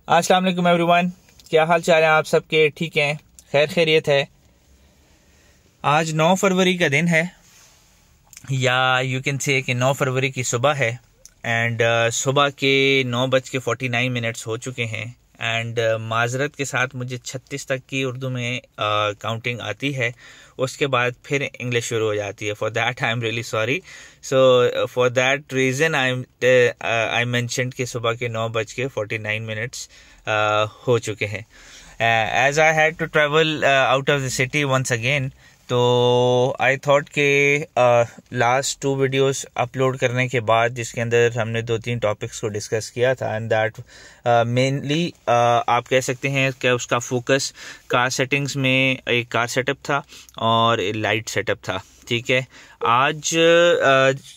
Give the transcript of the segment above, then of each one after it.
अस्सलाम वालेकुम एवरीवन, क्या हाल चाल है आप सबके? ठीक हैं, खैर खैरियत है। आज 9 फरवरी का दिन है, या यू कैन से कि 9 फरवरी की सुबह है। एंड सुबह के 9:49 हो चुके हैं। एंड माजरत के साथ मुझे 36 तक की उर्दू में काउंटिंग आती है, उसके बाद फिर इंग्लिश शुरू हो जाती है। For that I am really sorry. So for that reason I mentioned कि सुबह के 9:49 हो चुके हैं। As I had to travel out of the city once again, तो आई थॉट के लास्ट 2 वीडियोस अपलोड करने के बाद, जिसके अंदर हमने 2-3 टॉपिक्स को डिस्कस किया था, एंड दैट मेनली आप कह सकते हैं कि उसका फोकस कार सेटिंग्स में एक कार सेटअप था और लाइट सेटअप था। ठीक है, आज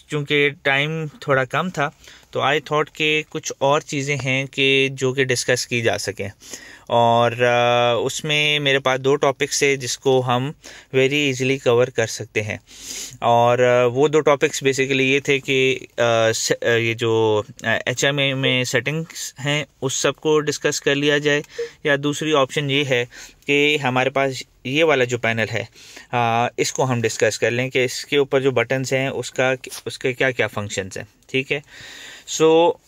चूँकि टाइम थोड़ा कम था, तो आई थॉट के कुछ और चीज़ें हैं कि जो कि डिस्कस की जा सकें। और उसमें मेरे पास 2 टॉपिक्स है जिसको हम वेरी इजीली कवर कर सकते हैं। और वो 2 टॉपिक्स बेसिकली ये थे कि ये जो HMI में सेटिंग्स हैं उस सब को डिस्कस कर लिया जाए, या दूसरी ऑप्शन ये है कि हमारे पास ये वाला जो पैनल है इसको हम डिस्कस कर लें कि इसके ऊपर जो बटन्स हैं उसके क्या क्या फंक्शंस हैं। ठीक है, सो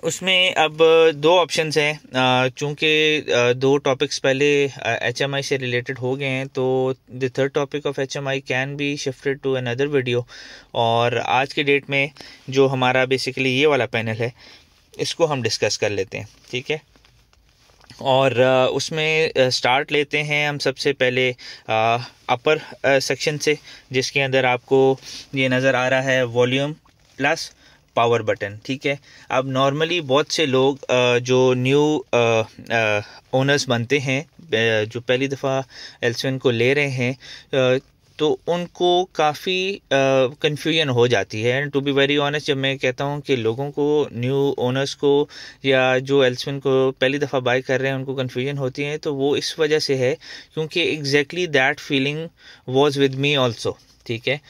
उसमें अब 2 ऑप्शंस हैं। चूँकि 2 टॉपिक्स पहले HMI से रिलेटेड हो गए हैं, तो the third topic of HMI can be shifted to another video. और आज के डेट में जो हमारा बेसिकली ये वाला पैनल है, इसको हम डिस्कस कर लेते हैं। ठीक है, और उसमें स्टार्ट लेते हैं हम सबसे पहले अपर सेक्शन से, जिसके अंदर आपको ये नज़र आ रहा है वॉल्यूम प्लस पावर बटन। ठीक है, अब नॉर्मली बहुत से लोग जो न्यू ओनर्स बनते हैं, जो पहली दफ़ा एल्सविन को ले रहे हैं, तो उनको काफ़ी कन्फ्यूजन हो जाती है। टू बी वेरी ऑनेस्ट, जब मैं कहता हूँ कि लोगों को, न्यू ओनर्स को या जो एल्सविन को पहली दफ़ा बाय कर रहे हैं, उनको कन्फ्यूजन होती है, तो वो इस वजह से है क्योंकि exactly that feeling was with me also. ठीक है,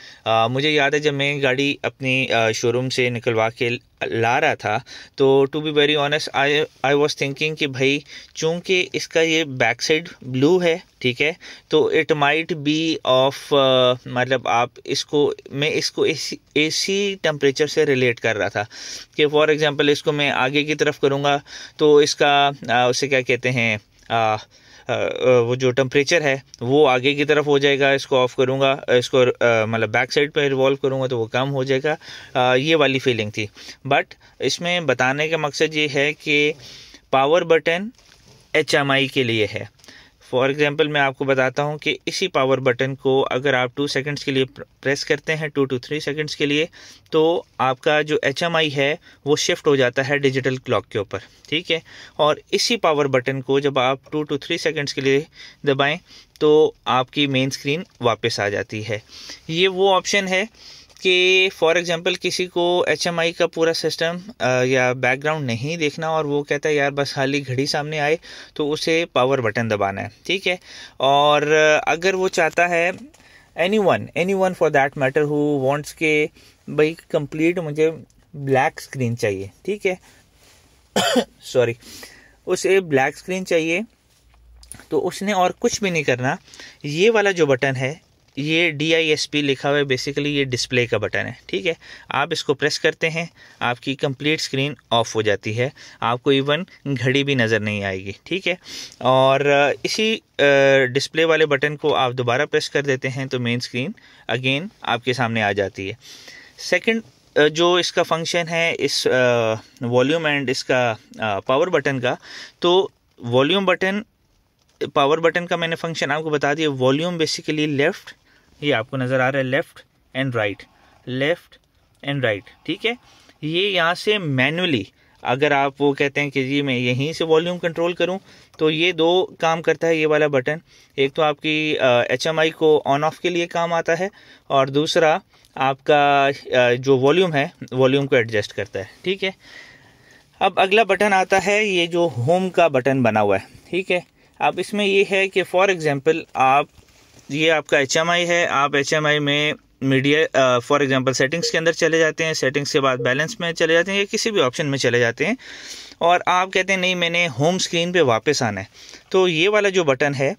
मुझे याद है जब मैं गाड़ी अपनी शोरूम से निकलवा के ला रहा था, तो to be very honest I was thinking कि भाई चूँकि इसका ये बैक साइड ब्लू है, ठीक है, तो इट माइट बी ऑफ मतलब मैं इसको एसी टेम्परेचर से रिलेट कर रहा था कि फॉर एग्जांपल इसको मैं आगे की तरफ करूँगा तो इसका उसे क्या कहते हैं, वो जो टेम्परेचर है वो आगे की तरफ हो जाएगा। इसको ऑफ करूँगा, इसको मतलब बैक साइड पर रिवॉल्व करूँगा तो वो कम हो जाएगा। ये वाली फीलिंग थी। बट इसमें बताने का मकसद ये है कि पावर बटन HMI के लिए है। फॉर एग्जांपल मैं आपको बताता हूं कि इसी पावर बटन को अगर आप 2 सेकंड्स के लिए प्रेस करते हैं, 2 to 3 सेकंड्स के लिए, तो आपका जो HMI है वो शिफ्ट हो जाता है डिजिटल क्लॉक के ऊपर। ठीक है, और इसी पावर बटन को जब आप 2 to 3 सेकंड्स के लिए दबाएं तो आपकी मेन स्क्रीन वापस आ जाती है। ये वो ऑप्शन है कि फॉर एग्जांपल किसी को HMI का पूरा सिस्टम या बैकग्राउंड नहीं देखना और वो कहता है यार बस खाली घड़ी सामने आए, तो उसे पावर बटन दबाना है। ठीक है, और अगर वो चाहता है anyone for that matter who wants के भाई कंप्लीट मुझे ब्लैक स्क्रीन चाहिए, ठीक है सॉरी, उसे ब्लैक स्क्रीन चाहिए, तो उसने और कुछ भी नहीं करना। ये वाला जो बटन है, ये DISP लिखा हुआ है, बेसिकली ये डिस्प्ले का बटन है। ठीक है, आप इसको प्रेस करते हैं, आपकी कंप्लीट स्क्रीन ऑफ हो जाती है, आपको इवन घड़ी भी नज़र नहीं आएगी। ठीक है, और इसी डिस्प्ले वाले बटन को आप दोबारा प्रेस कर देते हैं तो मेन स्क्रीन अगेन आपके सामने आ जाती है। सेकंड जो इसका फंक्शन है इस वॉल्यूम एंड इसका पावर बटन का, तो वॉल्यूम बटन पावर बटन का मैंने फंक्शन आपको बता दिया। वॉल्यूम बेसिकली लेफ़्ट, ये आपको नज़र आ रहा है, लेफ़्ट एंड राइट। ठीक है, ये यहाँ से मैन्युअली अगर आप वो कहते हैं कि जी मैं यहीं से वॉल्यूम कंट्रोल करूं, तो ये 2 काम करता है ये वाला बटन। एक तो आपकी HMI को ऑन ऑफ के लिए काम आता है, और दूसरा आपका जो वॉल्यूम है, वॉल्यूम को एडजस्ट करता है। ठीक है, अब अगला बटन आता है ये जो होम का बटन बना हुआ है। ठीक है, अब इसमें ये है कि फॉर एग्जांपल ये आपका HMI है, आप HMI में मीडिया फॉर एग्जांपल सेटिंग्स के अंदर चले जाते हैं, सेटिंग्स के बाद बैलेंस में चले जाते हैं या किसी भी ऑप्शन में चले जाते हैं और आप कहते हैं नहीं मैंने होम स्क्रीन पे वापस आना है, तो ये वाला जो बटन है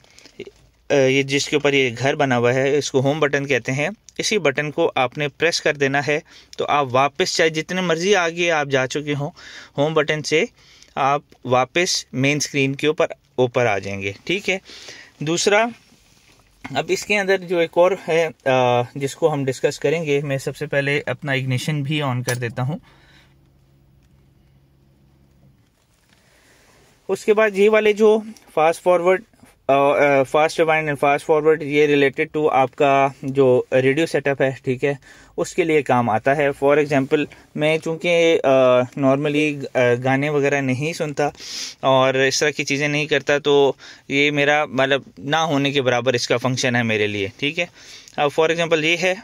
ये जिसके ऊपर ये घर बना हुआ है इसको होम बटन कहते हैं। इसी बटन को आपने प्रेस कर देना है तो आप वापस चाहे जितने मर्जी आगे आप जा चुके हों, होम बटन से आप वापस मेन स्क्रीन के ऊपर आ जाएंगे। ठीक है। दूसरा, अब इसके अंदर जो एक और है जिसको हम डिस्कस करेंगे, मैं सबसे पहले अपना इग्निशन भी ऑन कर देता हूं। उसके बाद ये वाले जो fast forward, fast rewind and fast forward, ये रिलेटेड टू आपका जो रेडियो सेटअप है, ठीक है, उसके लिए काम आता है। फॉर एग्जांपल मैं चूँकि नॉर्मली गाने वगैरह नहीं सुनता और इस तरह की चीज़ें नहीं करता, तो ये मेरा मतलब ना होने के बराबर इसका फंक्शन है मेरे लिए। ठीक है। अब फॉर एग्जांपल ये है,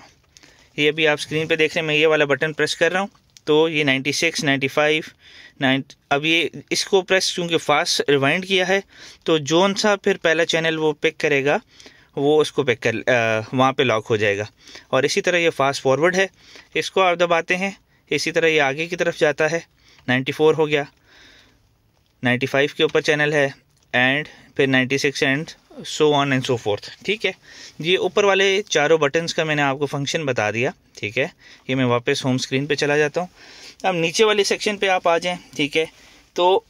ये भी आप स्क्रीन पे देख रहे हैं, मैं ये वाला बटन प्रेस कर रहा हूँ तो ये 96, 95, 90, अब ये इसको प्रेस चूँकि फास्ट रिवाइंड किया है तो जोन सा फिर पहला चैनल वो पिक करेगा, वो उसको पिक कर वहाँ पे लॉक हो जाएगा। और इसी तरह ये फास्ट फॉरवर्ड है, इसको आप दबाते हैं, इसी तरह ये आगे की तरफ जाता है। 94 हो गया, 95 के ऊपर चैनल है एंड फिर 96 and so on and so fourth. ठीक है। ये ऊपर वाले चारों बटन्स का मैंने आपको फंक्शन बता दिया। ठीक है। ये मैं वापस होम स्क्रीन पे चला जाता हूँ। अब नीचे वाले सेक्शन पे आप आ जाएं। ठीक है। तो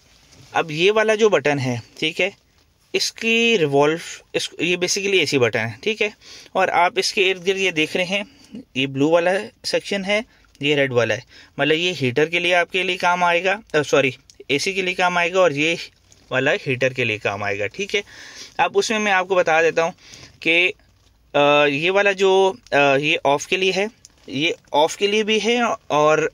अब ये वाला जो बटन है, ठीक है, इसकी ये बेसिकली ऐसी बटन है। ठीक है। और आप इसके इर्द गिर्द ये देख रहे हैं, ये ब्लू वाला सेक्शन है, ये रेड वाला है, मतलब ये हीटर के लिए आपके लिए काम आएगा, सॉरी एसी के लिए काम आएगा, और ये वाला हीटर के लिए काम आएगा। ठीक है। अब उसमें मैं आपको बता देता हूँ कि ये वाला जो ये ऑफ के लिए है, ये ऑफ के लिए भी है और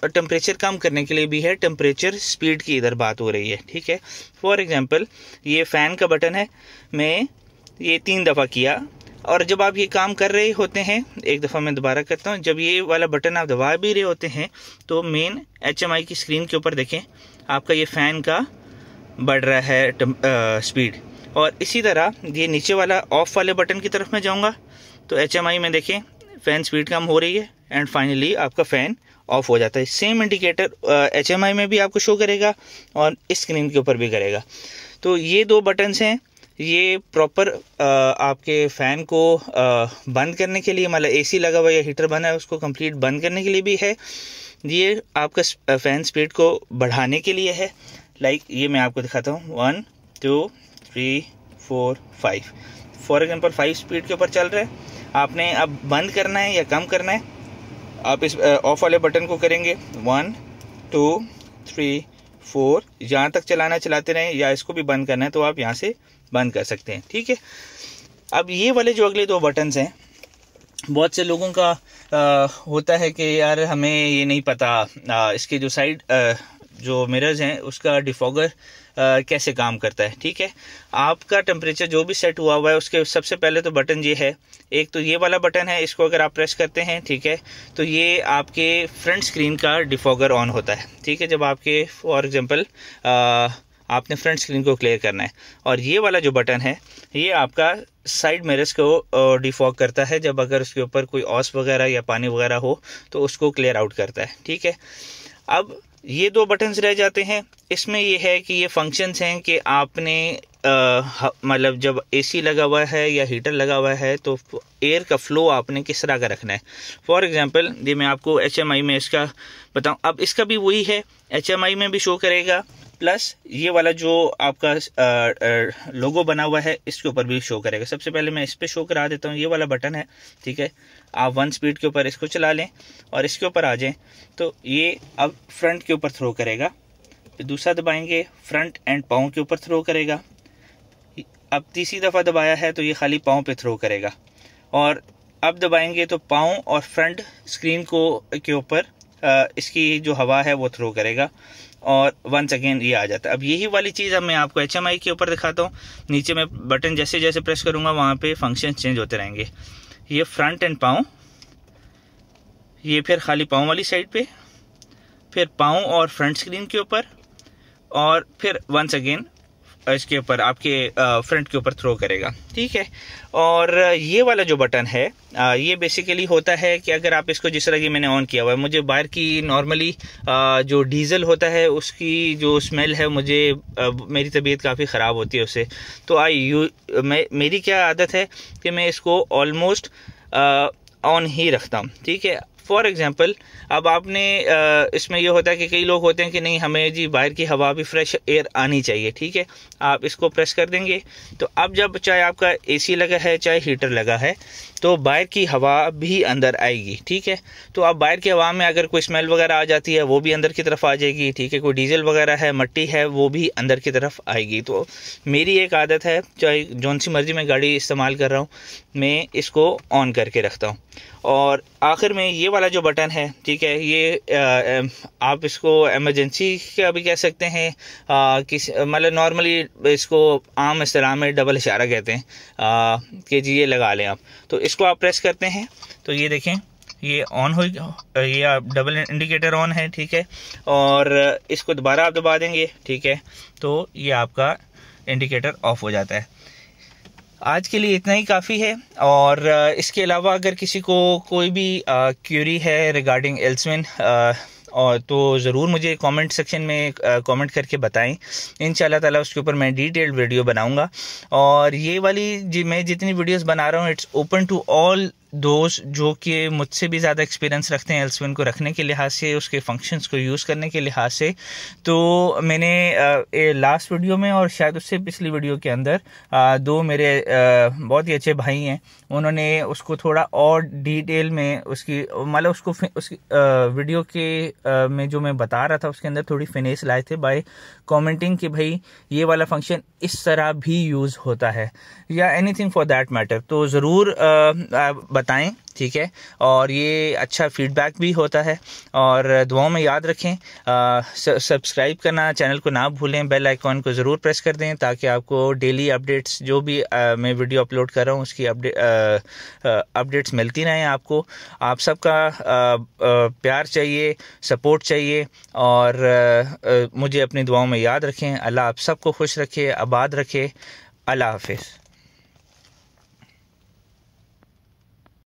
टेम्परेचर कम करने के लिए भी है। टेम्परेचर स्पीड की इधर बात हो रही है। ठीक है। फॉर एग्जांपल ये फ़ैन का बटन है, मैं ये 3 दफ़ा किया और जब आप ये काम कर रहे होते हैं, एक दफ़ा मैं दोबारा करता हूँ, जब ये वाला बटन आप दबा भी रहे होते हैं तो मेन HMI की स्क्रीन के ऊपर देखें आपका ये फ़ैन का बढ़ रहा है स्पीड। और इसी तरह ये नीचे वाला ऑफ वाले बटन की तरफ मैं जाऊँगा तो HMI में देखें फ़ैन स्पीड कम हो रही है एंड फाइनली आपका फ़ैन ऑफ हो जाता है। सेम इंडिकेटर HMI में भी आपको शो करेगा और इस स्क्रीन के ऊपर भी करेगा। तो ये 2 बटन्स हैं, ये प्रॉपर आपके फ़ैन को बंद करने के लिए, मतलब AC लगा हुआ या हीटर बना है उसको कंप्लीट बंद करने के लिए भी है। ये आपका फ़ैन स्पीड को बढ़ाने के लिए है। लाइक ये मैं आपको दिखाता हूँ, 1 2 3 4 5, फॉर एग्जांपल 5 स्पीड के ऊपर चल रहा है, आपने अब बंद करना है या कम करना है, आप इस ऑफ वाले बटन को करेंगे 1 2 3 4, जहाँ तक चलाना चलाते रहें, या इसको भी बंद करना है तो आप यहाँ से बंद कर सकते हैं। ठीक है। अब ये वाले जो अगले 2 बटन्स हैं, बहुत से लोगों का होता है कि यार हमें ये नहीं पता इसके जो साइड जो मिरर्स हैं उसका डिफॉगर कैसे काम करता है। ठीक है। आपका टेम्परेचर जो भी सेट हुआ हुआ है उसके सबसे पहले तो बटन ये है, एक तो ये वाला बटन है, इसको अगर आप प्रेस करते हैं, ठीक है, तो ये आपके फ्रंट स्क्रीन का डिफॉगर ऑन होता है। ठीक है। जब आपके फॉर एग्जांपल आपने फ्रंट स्क्रीन को क्लियर करना है, और ये वाला जो बटन है ये आपका साइड मिरर्स को डिफॉग करता है, जब अगर उसके ऊपर कोई ऑस वगैरह या पानी वगैरह हो तो उसको क्लियर आउट करता है। ठीक है। अब ये 2 बटन्स रह जाते हैं। इसमें ये है कि ये फंक्शंस हैं कि आपने मतलब जब AC लगा हुआ है या हीटर लगा हुआ है तो एयर का फ्लो आपने किस तरह का रखना है। फॉर एग्जांपल ये मैं आपको HMI में इसका बताऊं, अब इसका भी वही है, HMI में भी शो करेगा, प्लस ये वाला जो आपका लोगो बना हुआ है इसके ऊपर भी शो करेगा। सबसे पहले मैं इस पर शो करा देता हूँ, ये वाला बटन है। ठीक है। आप 1 स्पीड के ऊपर इसको चला लें और इसके ऊपर आ जाएं तो ये अब फ्रंट के ऊपर थ्रो करेगा, फिर दूसरा दबाएंगे फ्रंट एंड पाँव के ऊपर थ्रो करेगा, अब तीसरी दफ़ा दबाया है तो ये खाली पाँव पे थ्रो करेगा, और अब दबाएंगे तो पाँव और फ्रंट स्क्रीन के ऊपर इसकी जो हवा है वो थ्रो करेगा, और वंस अगेन ये आ जाता है। अब यही वाली चीज़ अब मैं आपको HMI के ऊपर दिखाता हूँ। नीचे में बटन जैसे जैसे प्रेस करूँगा वहाँ पे फंक्शन चेंज होते रहेंगे। ये फ्रंट एंड पाँव, ये फिर खाली पाँव वाली साइड पे, फिर पाँव और फ्रंट स्क्रीन के ऊपर, और फिर वंस अगेन इसके ऊपर आपके फ्रंट के ऊपर थ्रो करेगा, ठीक है। और ये वाला जो बटन है ये बेसिकली होता है कि अगर आप इसको जिस तरह की मैंने ऑन किया हुआ है, मुझे बाहर की नॉर्मली जो डीजल होता है उसकी जो स्मेल है, मुझे मेरी तबीयत काफ़ी ख़राब होती है उससे। तो मेरी क्या आदत है कि मैं इसको ऑलमोस्ट ऑन ही रखता हूँ, ठीक है। फॉर एग्ज़ाम्पल अब आपने इसमें ये होता है कि कई लोग होते हैं कि नहीं हमें जी बाहर की हवा भी फ्रेश एयर आनी चाहिए, ठीक है। आप इसको प्रेस कर देंगे तो अब जब चाहे आपका एसी लगा है चाहे हीटर लगा है तो बाहर की हवा भी अंदर आएगी, ठीक है। तो अब बाहर की हवा में अगर कोई स्मेल वगैरह आ जाती है वो भी अंदर की तरफ आ जाएगी, ठीक है। कोई डीजल वगैरह है, मट्टी है, वो भी अंदर की तरफ आएगी। तो मेरी एक आदत है, चाहे जौन सी मर्जी मैं गाड़ी इस्तेमाल कर रहा हूँ, मैं इसको ऑन करके रखता हूँ। और आखिर में ये वाला जो बटन है, ठीक है, ये आप इसको एमरजेंसी का भी कह सकते हैं, मतलब नॉर्मली इसको आम इस्तेलाह में डबल इशारा कहते हैं कि जी ये लगा लें आप। तो इसको आप प्रेस करते हैं तो ये देखें ये ऑन हो, ये आप डबल इंडिकेटर ऑन है, ठीक है। और इसको दोबारा आप दबा देंगे, ठीक है, तो ये आपका इंडिकेटर ऑफ हो जाता है। आज के लिए इतना ही काफ़ी है। और इसके अलावा अगर किसी को कोई भी क्यूरी है रिगार्डिंग एल्सविन और तो ज़रूर मुझे कमेंट सेक्शन में कमेंट करके बताएं। इंशाल्लाह ताला उसके ऊपर मैं डिटेल्ड वीडियो बनाऊंगा। और ये वाली मैं जितनी वीडियोस बना रहा हूँ इट्स ओपन टू ऑल दोस्त जो कि मुझसे भी ज़्यादा एक्सपीरियंस रखते हैं एल्सविन को रखने के लिहाज से, उसके फंक्शंस को यूज़ करने के लिहाज से। तो मैंने लास्ट वीडियो में और शायद उससे पिछली वीडियो के अंदर दो मेरे बहुत ही अच्छे भाई हैं, उन्होंने उसको थोड़ा और डिटेल में उसकी मतलब उसकी वीडियो के में जो मैं बता रहा था उसके अंदर थोड़ी फिनेस लाए थे बाय कमेंटिंग कि भाई ये वाला फंक्शन इस तरह भी यूज़ होता है या एनीथिंग फॉर दैट मैटर। तो ज़रूर बताएं, ठीक है। और ये अच्छा फीडबैक भी होता है। और दुआओं में याद रखें, सब्सक्राइब करना चैनल को ना भूलें, बेल आइकॉन को ज़रूर प्रेस कर दें ताकि आपको डेली अपडेट्स जो भी मैं वीडियो अपलोड कर रहा हूँ उसकी अपडेट्स मिलती रहें आपको। आप सबका प्यार चाहिए, सपोर्ट चाहिए और मुझे अपनी दुआओं में याद रखें। अल्लाह आप सबको खुश रखे, आबाद रखे। अल्लाह हाफिज़।